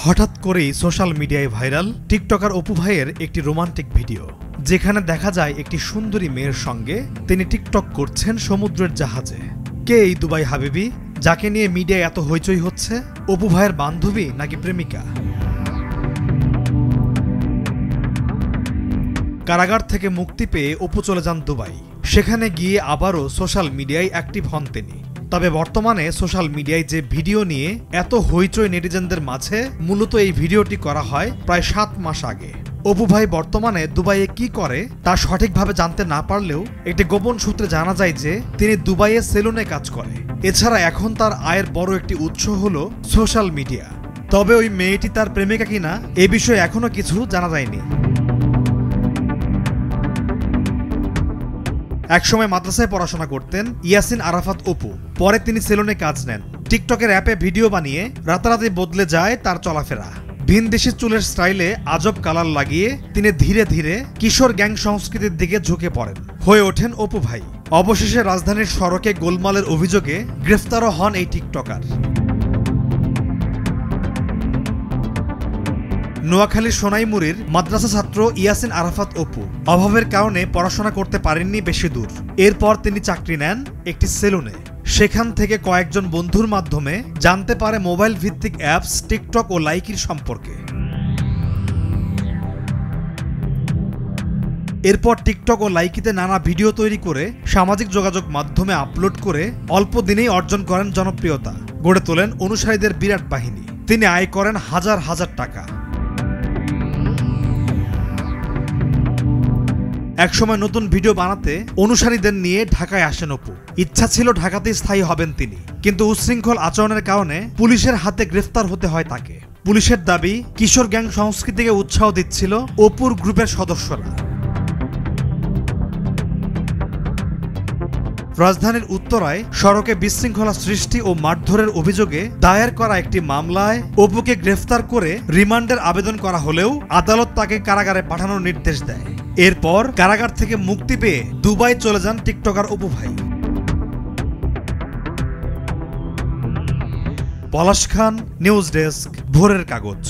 হঠাৎ করেই সোশ্যাল মিডিয়ায় ভাইরাল টিকটকার অপু ভাইয়ের একটি রোমান্টিক ভিডিও, যেখানে দেখা যায় একটি সুন্দরী মেয়ের সঙ্গে তিনি টিকটক করছেন সমুদ্রের জাহাজে। কে এই দুবাই হাবিবি, যাকে নিয়ে মিডিয়ায় এত হইচই হচ্ছে? অপু ভাইয়ের বান্ধবী নাকি প্রেমিকা? কারাগার থেকে মুক্তি পেয়ে অপু চলে যান দুবাই। সেখানে গিয়ে আবারও সোশ্যাল মিডিয়ায় অ্যাক্টিভ হন তিনি। তবে বর্তমানে সোশ্যাল মিডিয়ায় যে ভিডিও নিয়ে এত হইচই নেটিজেনদের মাঝে, মূলত এই ভিডিওটি করা হয় প্রায় 7 মাস আগে। অপু ভাই বর্তমানে দুবাইয়ে কি করে তা সঠিকভাবে জানতে না পারলেও একটি গোপন সূত্রে জানা যায় যে তিনি দুবাইয়ে সেলুনে কাজ করে। এছাড়া এখন তার আয়ের বড় একটি উৎস হলো সোশ্যাল মিডিয়া। তবে ওই মেয়েটি তার প্রেমিকা কিনা এ বিষয়ে এখনো কিছু জানা যায়নি। একসময় মাদ্রাসায় পড়াশোনা করতেন ইয়াসিন আরাফাত অপু। পরে তিনি সেলুনে কাজ নেন। টিকটকের অ্যাপে ভিডিও বানিয়ে রাতারাতি বদলে যায় তার চলাফেরা। ভিনদেশি চুলের স্টাইলে আজব কালার লাগিয়ে তিনি ধীরে ধীরে কিশোর গ্যাং সংস্কৃতির দিকে ঝুঁকে পড়েন, হয়ে ওঠেন অপু ভাই। অবশেষে রাজধানীর সড়কে গোলমালের অভিযোগে গ্রেফতারও হন এই টিকটকার। নোয়াখালীর সোনাইমুড়ির মাদ্রাসা ছাত্র ইয়াসিন আরাফাত অপু অভাবের কারণে পড়াশোনা করতে পারেননি বেশি দূর। এরপর তিনি চাকরি নেন একটি সেলুনে। সেখান থেকে কয়েকজন বন্ধুর মাধ্যমে জানতে পারে মোবাইল ভিত্তিক অ্যাপস টিকটক ও লাইকির সম্পর্কে। এরপর টিকটক ও লাইকিতে নানা ভিডিও তৈরি করে সামাজিক যোগাযোগ মাধ্যমে আপলোড করে অল্প দিনেই অর্জন করেন জনপ্রিয়তা, গড়ে তোলেন অনুসারীদের বিরাট বাহিনী। তিনি আয় করেন হাজার হাজার টাকা। একসময় নতুন ভিডিও বানাতে অনুসারীদের নিয়ে ঢাকায় আসেন অপু। ইচ্ছা ছিল ঢাকাতেই স্থায়ী হবেন তিনি, কিন্তু উচ্ছৃঙ্খল আচরণের কারণে পুলিশের হাতে গ্রেফতার হতে হয় তাকে। পুলিশের দাবি, কিশোর গ্যাং সংস্কৃতিকে উৎসাহ দিচ্ছিল অপুর গ্রুপের সদস্যরা। রাজধানীর উত্তরায় সড়কে বিশৃঙ্খলা সৃষ্টি ও মারধরের অভিযোগে দায়ের করা একটি মামলায় অপুকে গ্রেফতার করে রিমান্ডের আবেদন করা হলেও আদালত তাকে কারাগারে পাঠানোর নির্দেশ দেয়। এরপর কারাগার থেকে মুক্তি পেয়ে দুবাই চলে যান টিকটকার অপু ভাই। পলাশ খান, নিউজ ডেস্ক, ভোরের কাগজ।